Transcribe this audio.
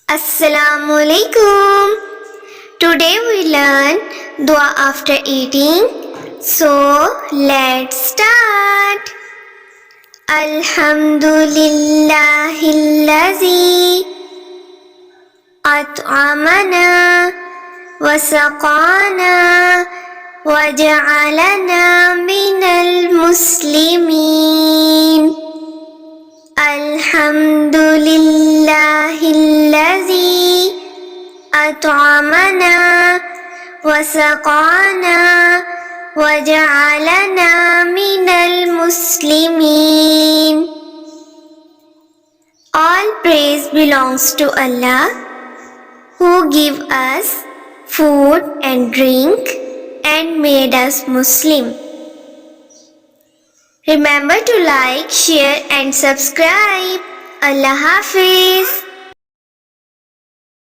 Assalamu alaikum. Today we learn dua after eating. So let's start. Alhamdulillahillazi at'amana wa saqana wa ja'alana minal muslimin. Alhamdulillahillazi at'amana wa saqana wa ja'alana minal muslimin. All praise belongs to Allah, who gave us food and drink and made us Muslim. Remember to like, share and subscribe. Allah Hafiz.